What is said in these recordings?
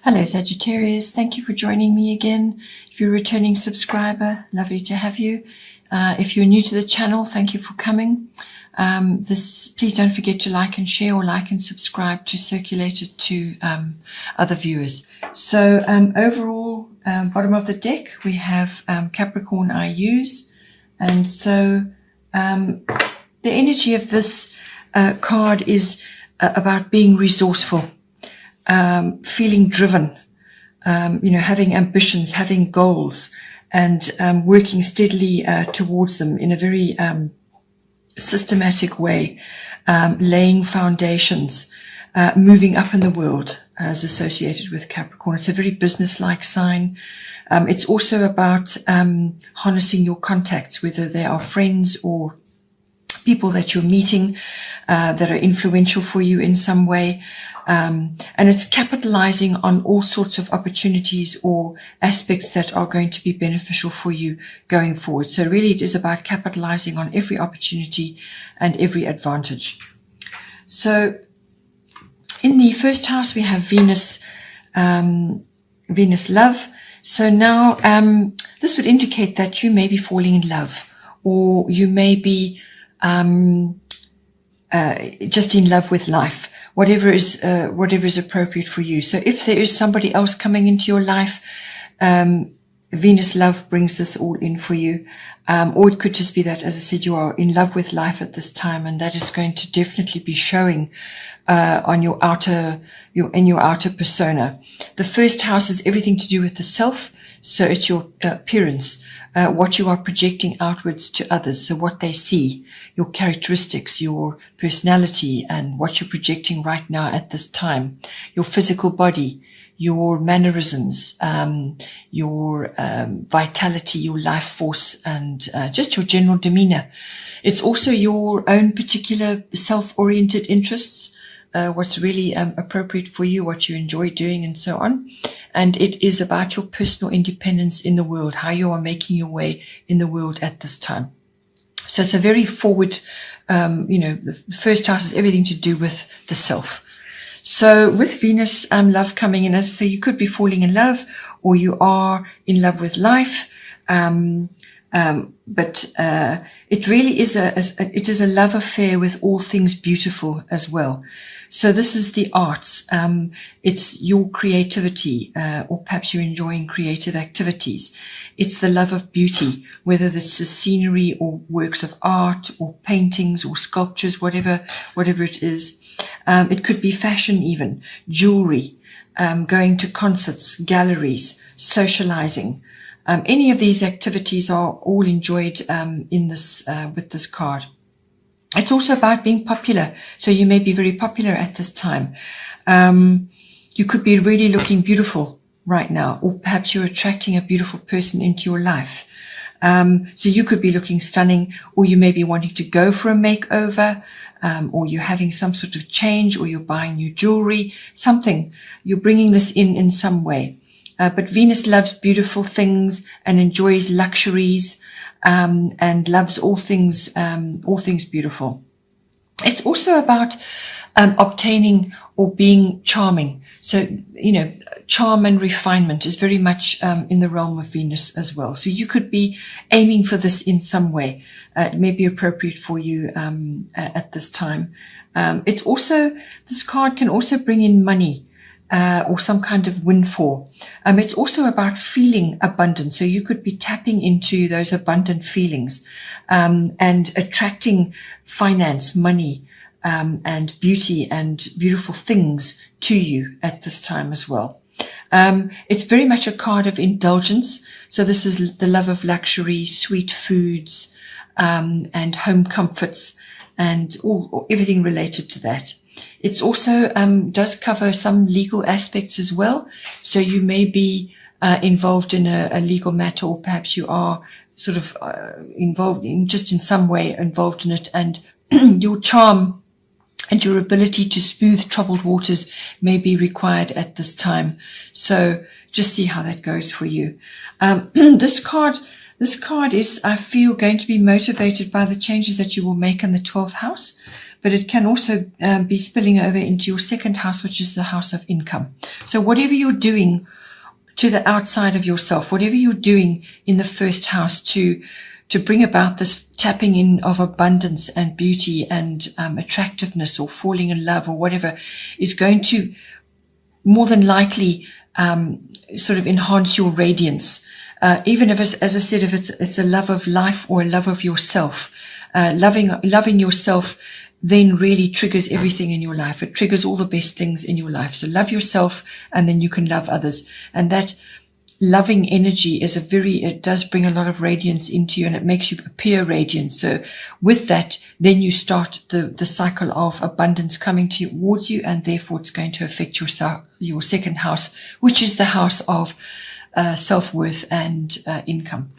Hello Sagittarius, thank you for joining me again. If you're a returning subscriber, lovely to have you. If you're new to the channel, thank you for coming. Please don't forget to like and share, or like and subscribe to circulate it to other viewers. So overall, bottom of the deck, we have Capricorn IUs. And so the energy of this card is about being resourceful. Feeling driven, having ambitions, having goals, and working steadily towards them in a very systematic way, laying foundations, moving up in the world as associated with Capricorn. It's a very business-like sign. It's also about harnessing your contacts, whether they are friends or people that you're meeting that are influential for you in some way. And it's capitalizing on all sorts of opportunities or aspects that are going to be beneficial for you going forward. So really it is about capitalizing on every opportunity and every advantage. So in the first house, we have Venus, Venus love. So now this would indicate that you may be falling in love, or you may be just in love with life. Whatever is appropriate for you. So if there is somebody else coming into your life, Venus love brings this all in for you. Or it could just be that, as I said, you are in love with life at this time, and that is going to definitely be showing on your outer persona. The first house is everything to do with the self. So it's your appearance, what you are projecting outwards to others. So what they see, your characteristics, your personality, and what you're projecting right now at this time, your physical body, your mannerisms, your vitality, your life force, and just your general demeanor. It's also your own particular self-oriented interests, what's really appropriate for you, what you enjoy doing, and so on. And it is about your personal independence in the world, how you are making your way in the world at this time. So it's a very forward, the first house is everything to do with the self. So with Venus love coming in, as I say, you could be falling in love, or you are in love with life. But it really is it is a love affair with all things beautiful as well. So this is the arts. It's your creativity, or perhaps you're enjoying creative activities. It's the love of beauty, whether this is scenery or works of art or paintings or sculptures, whatever it is. It could be fashion, even jewelry, going to concerts, galleries, socializing. Any of these activities are all enjoyed in this with this card. It's also about being popular. So you may be very popular at this time. You could be really looking beautiful right now, or perhaps you're attracting a beautiful person into your life. So you could be looking stunning, or you may be wanting to go for a makeover, or you're having some sort of change, or you're buying new jewelry, something. You're bringing this in some way. But Venus loves beautiful things and enjoys luxuries, and loves all things beautiful. It's also about obtaining or being charming. So, charm and refinement is very much in the realm of Venus as well. So you could be aiming for this in some way. It may be appropriate for you at this time. It's also, this card can also bring in money. Or some kind of windfall. It's also about feeling abundant. So you could be tapping into those abundant feelings, and attracting finance, money, and beauty and beautiful things to you at this time as well. It's very much a card of indulgence. So this is the love of luxury, sweet foods, and home comforts, and everything related to that. It's also does cover some legal aspects as well. So you may be involved in a legal matter, or perhaps you are sort of involved in some way involved in it, and your charm and your ability to smooth troubled waters may be required at this time. So just see how that goes for you. This card is, I feel, going to be motivated by the changes that you will make in the 12th house. but it can also be spilling over into your second house, which is the house of income. So whatever you're doing to the outside of yourself, whatever you're doing in the first house to bring about this tapping in of abundance and beauty and attractiveness or falling in love or whatever, is going to more than likely sort of enhance your radiance. Even if, as I said, if it's a love of life or a love of yourself, loving yourself then really triggers everything in your life. It triggers all the best things in your life. So love yourself, and then you can love others. And that loving energy it does bring a lot of radiance into you, and it makes you appear radiant. So with that, then you start the cycle of abundance coming towards you, and therefore it's going to affect your second house, which is the house of self-worth and income.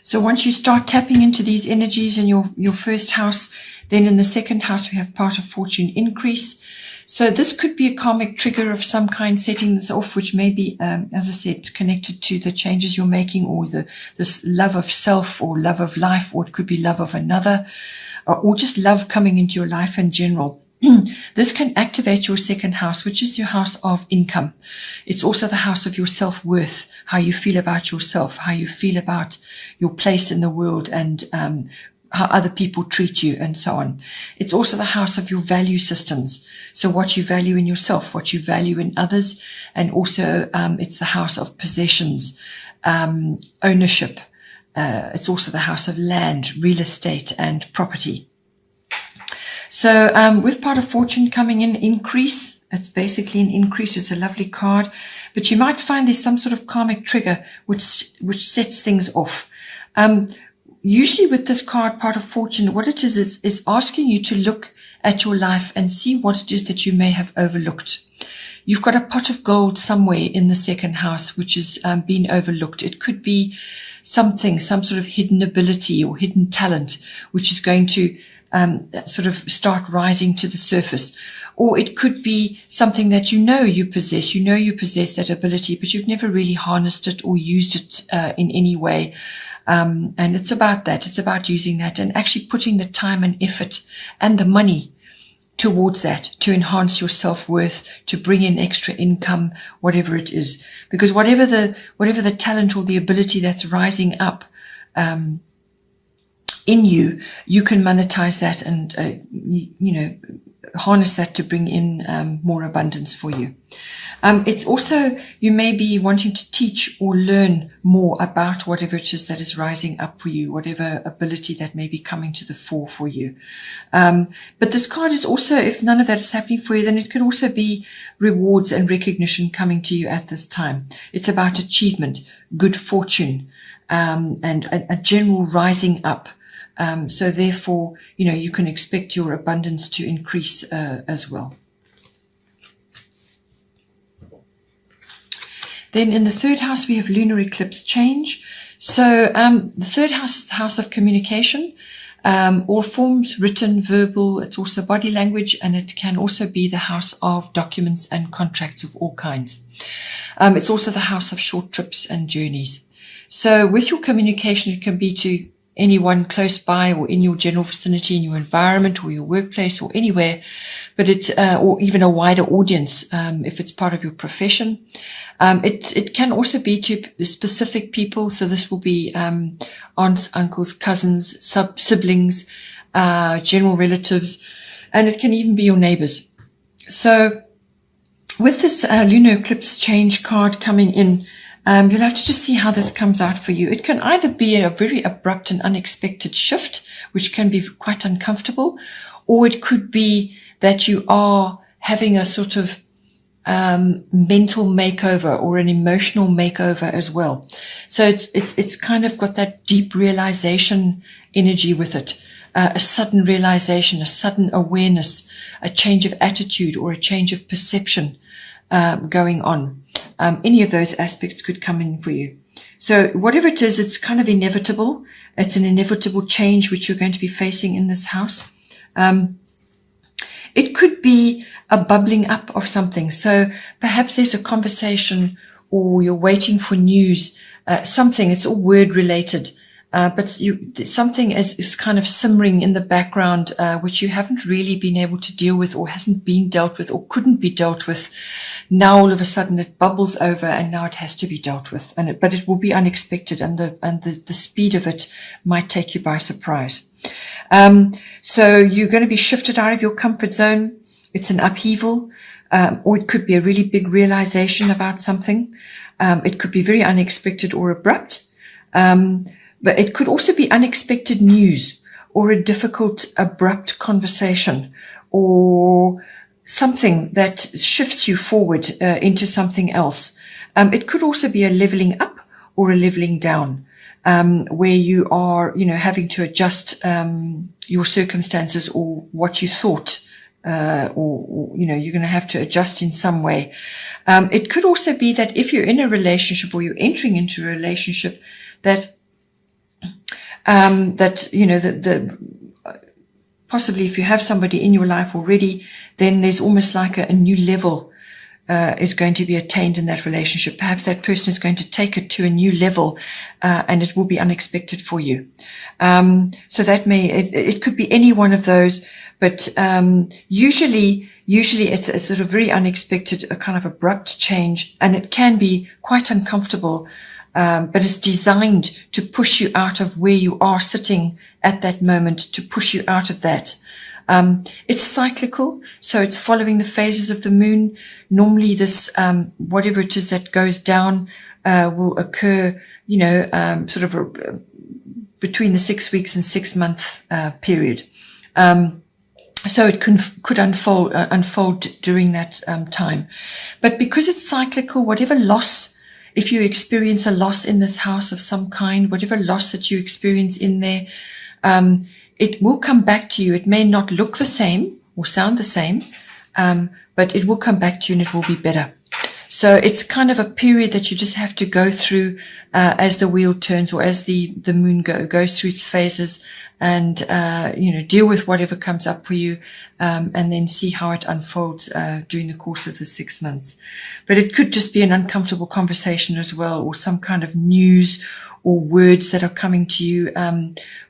So once you start tapping into these energies in your first house, then in the second house we have part of fortune increase. So this could be a karmic trigger of some kind setting this off, which may be, as I said, connected to the changes you're making, or this love of self or love of life, or it could be love of another, or just love coming into your life in general. This can activate your second house, which is your house of income. It's also the house of your self-worth, how you feel about yourself, how you feel about your place in the world, and how other people treat you, and so on. It's also the house of your value systems. So what you value in yourself, what you value in others, and also it's the house of possessions, ownership. It's also the house of land, real estate, and property. So with part of fortune coming in, increase, it's basically an increase. It's a lovely card, but you might find there's some sort of karmic trigger which sets things off. Usually with this card, part of fortune, what it is asking you to look at your life and see what it is that you may have overlooked. You've got a pot of gold somewhere in the second house which has been overlooked. It could be some sort of hidden ability or hidden talent which is going to sort of start rising to the surface. Or it could be something that you possess. You possess that ability, but you've never really harnessed it or used it in any way. And it's about that. It's about using that and actually putting the time and effort and the money towards that to enhance your self-worth, to bring in extra income, whatever it is. Because whatever the talent or the ability that's rising up in you, you can monetize that and harness that to bring in more abundance for you. It's also, you may be wanting to teach or learn more about whatever it is that is rising up for you, whatever ability that may be coming to the fore for you. But this card is also, if none of that is happening for you, then it could also be rewards and recognition coming to you at this time. It's about achievement, good fortune, and a general rising up. So therefore, you can expect your abundance to increase as well. Then in the third house, we have lunar eclipse change. So the third house is the house of communication, all forms, written, verbal. It's also body language, and it can also be the house of documents and contracts of all kinds. It's also the house of short trips and journeys. So with your communication, it can be to anyone close by or in your general vicinity, in your environment or your workplace or anywhere, but it's or even a wider audience if it's part of your profession. It can also be to specific people. So this will be aunts, uncles, cousins, siblings, general relatives, and it can even be your neighbors. So with this lunar eclipse change card coming in, you'll have to just see how this comes out for you. It can either be a very abrupt and unexpected shift, which can be quite uncomfortable, or it could be that you are having a sort of mental makeover or an emotional makeover as well. So it's kind of got that deep realization energy with it, a sudden realization, a sudden awareness, a change of attitude or a change of perception going on. Any of those aspects could come in for you. So whatever it is, it's kind of inevitable. It's an inevitable change which you're going to be facing in this house. It could be a bubbling up of something. So perhaps there's a conversation or you're waiting for news, something, it's all word related, but something is kind of simmering in the background, which you haven't really been able to deal with, or hasn't been dealt with, or couldn't be dealt with. Now all of a sudden it bubbles over, and now it has to be dealt with, but it will be unexpected, and the speed of it might take you by surprise. So you're going to be shifted out of your comfort zone. It's an upheaval, or it could be a really big realization about something. It could be very unexpected or abrupt. But it could also be unexpected news, or a difficult, abrupt conversation, or something that shifts you forward into something else. It could also be a leveling up or a leveling down, where you are, having to adjust your circumstances, or what you thought, or you're going to have to adjust in some way. It could also be that if you're in a relationship, or you're entering into a relationship, that possibly if you have somebody in your life already, then there's almost like a new level is going to be attained in that relationship. Perhaps that person is going to take it to a new level, and it will be unexpected for you. So that it could be any one of those, but usually it's a sort of very unexpected, a kind of abrupt change, and it can be quite uncomfortable. But it's designed to push you out of where you are sitting at that moment, to push you out of that. It's cyclical, so it's following the phases of the moon. Normally this, whatever it is that goes down, will occur, sort of between the 6 weeks and 6 month period. So it could unfold during that time. But because it's cyclical, whatever loss, if you experience a loss in this house of some kind, whatever loss that you experience in there, it will come back to you. It may not look the same or sound the same, but it will come back to you, and it will be better. So it's kind of a period that you just have to go through as the wheel turns, or as the moon goes through its phases, and deal with whatever comes up for you, and then see how it unfolds during the course of the 6 months. But it could just be an uncomfortable conversation as well, or some kind of news or words that are coming to you,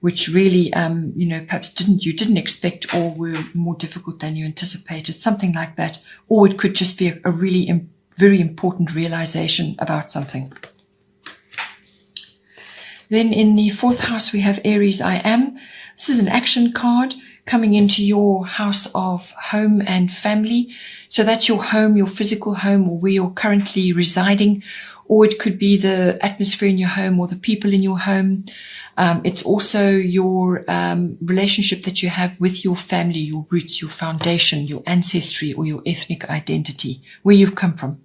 which really perhaps you didn't expect, or were more difficult than you anticipated, something like that. Or it could just be a really very important realization about something. Then in the 4th house, we have Aries, I am. This is an action card coming into your house of home and family. So that's your home, your physical home, or where you're currently residing. Or it could be the atmosphere in your home, or the people in your home. It's also your relationship that you have with your family, your roots, your foundation, your ancestry, or your ethnic identity, where you've come from.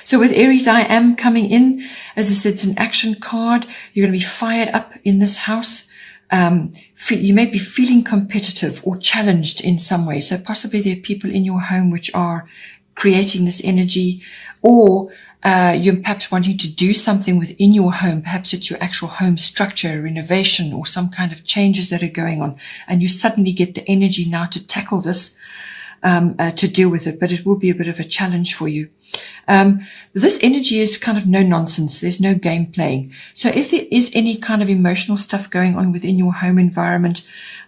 So with Aries, I am coming in, as I said, it's an action card. You're going to be fired up in this house. You may be feeling competitive or challenged in some way. So possibly there are people in your home which are creating this energy, or you're perhaps wanting to do something within your home. Perhaps it's your actual home structure, renovation, or some kind of changes that are going on. And you suddenly get the energy now to tackle this, to deal with it. But it will be a bit of a challenge for you. This energy is kind of no nonsense. There's no game playing. So if there is any kind of emotional stuff going on within your home environment,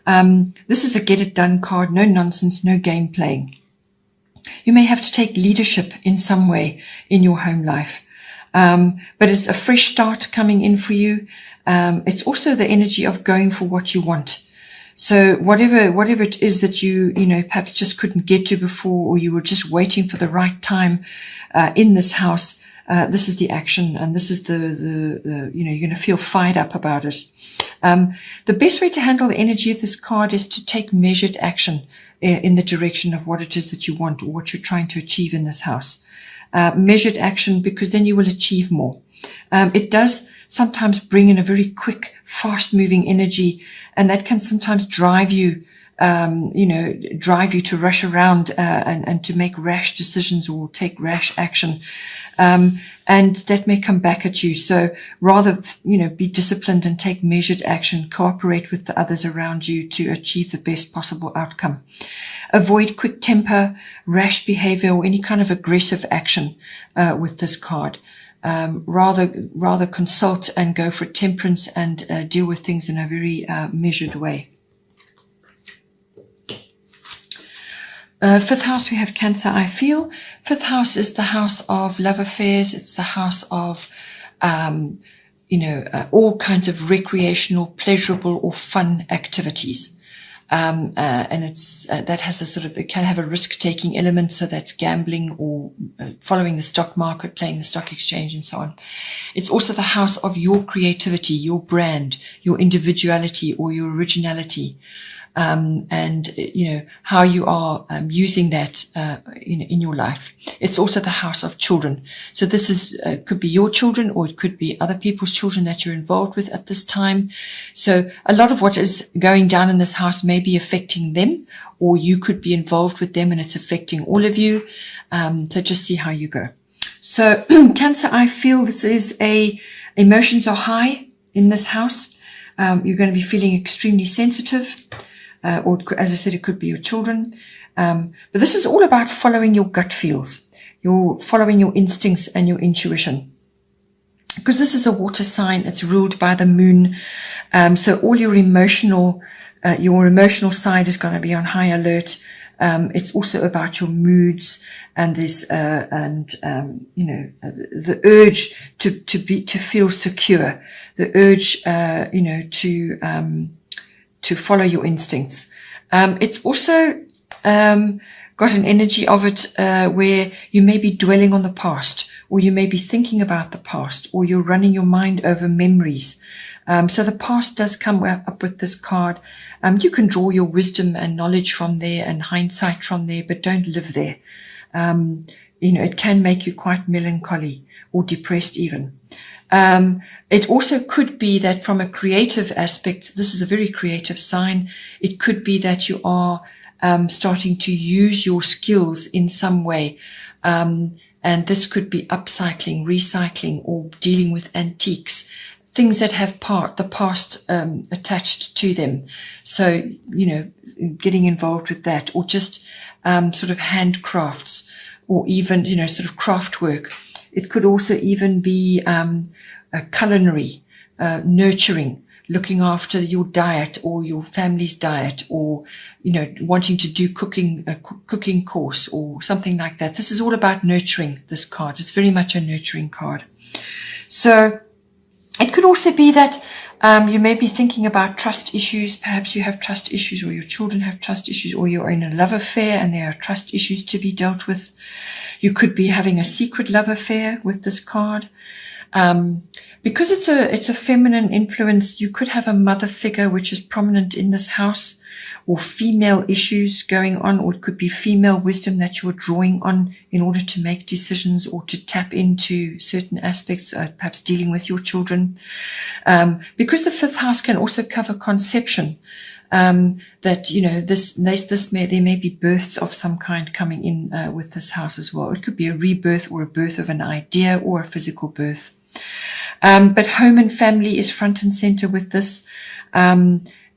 this is a get it done card. No nonsense, no game playing. You may have to take leadership in some way in your home life. But it's a fresh start coming in for you. It's also the energy of going for what you want. So whatever it is that you perhaps just couldn't get to before, or you were just waiting for the right time, in this house, this is the action, and this is the you're going to feel fired up about it. The best way to handle the energy of this card is to take measured action in the direction of what it is that you want, or what you're trying to achieve in this house. Measured action, because then you will achieve more. It does sometimes bring in a very quick, fast-moving energy, and that can sometimes drive you drive you to rush around and to make rash decisions or take rash action. And that may come back at you. So rather, be disciplined and take measured action, cooperate with the others around you to achieve the best possible outcome. Avoid quick temper, rash behavior, or any kind of aggressive action with this card. Rather consult and go for temperance and deal with things in a very measured way. Fifth house, we have Cancer, I feel. Fifth house is the house of love affairs. It's the house of, all kinds of recreational, pleasurable or fun activities. And it's, that has a sort of, it can have a risk-taking element. So that's gambling or following the stock market, playing the stock exchange and so on. It's also the house of your creativity, your brand, your individuality or your originality. How you are using that in your life. It's also the house of children. So this is could be your children, or it could be other people's children that you're involved with at this time. So a lot of what is going down in this house may be affecting them, or you could be involved with them and it's affecting all of you. So just see how you go. So Cancer, I feel this is emotions are high in this house. You're going to be feeling extremely sensitive. Or as I said, it could be your children. But this is all about following your gut feels. You're following your instincts and your intuition. Because this is a water sign, it's ruled by the moon. So all your emotional side is going to be on high alert. It's also about your moods and this, the urge to feel secure, the urge, to follow your instincts. It's also got an energy of it where you may be dwelling on the past, or you may be thinking about the past, or you're running your mind over memories. So the past does come up with this card. You can draw your wisdom and knowledge from there and hindsight from there, but don't live there. It can make you quite melancholy or depressed even. It also could be that from a creative aspect, this is a very creative sign. It could be that you are starting to use your skills in some way. And this could be upcycling, recycling, or dealing with antiques, things that have the past attached to them. So, getting involved with that, or just sort of handcrafts, or even, sort of craft work. It could also even be culinary, nurturing, looking after your diet or your family's diet, or, wanting to do a cooking course or something like that. This is all about nurturing, this card. It's very much a nurturing card. So it could also be that you may be thinking about trust issues. Perhaps you have trust issues, or your children have trust issues, or you're in a love affair and there are trust issues to be dealt with. You could be having a secret love affair with this card. Because it's a feminine influence, you could have a mother figure which is prominent in this house, or female issues going on, or it could be female wisdom that you're drawing on in order to make decisions or to tap into certain aspects, perhaps dealing with your children. Because the fifth house can also cover conception, that, there may be births of some kind coming in with this house as well. It could be a rebirth or a birth of an idea or a physical birth. But home and family is front and center with this.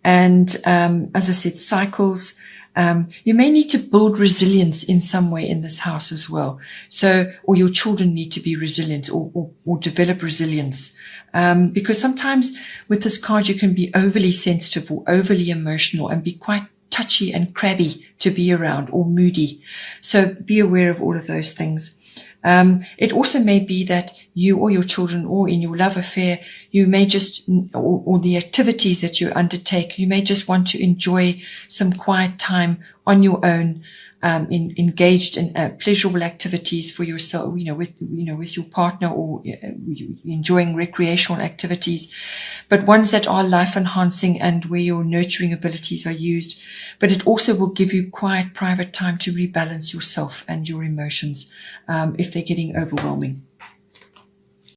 As I said, cycles. You may need to build resilience in some way in this house as well. So, or your children need to be resilient or develop resilience. Because sometimes with this card, you can be overly sensitive or overly emotional and be quite touchy and crabby to be around, or moody. So be aware of all of those things. It also may be that you or your children, or in your love affair, you may just, or the activities that you undertake, you may just want to enjoy some quiet time on your own, engaged in pleasurable activities for yourself, with your partner, or enjoying recreational activities, but ones that are life enhancing and where your nurturing abilities are used. But it also will give you quiet, private time to rebalance yourself and your emotions, if they're getting overwhelming.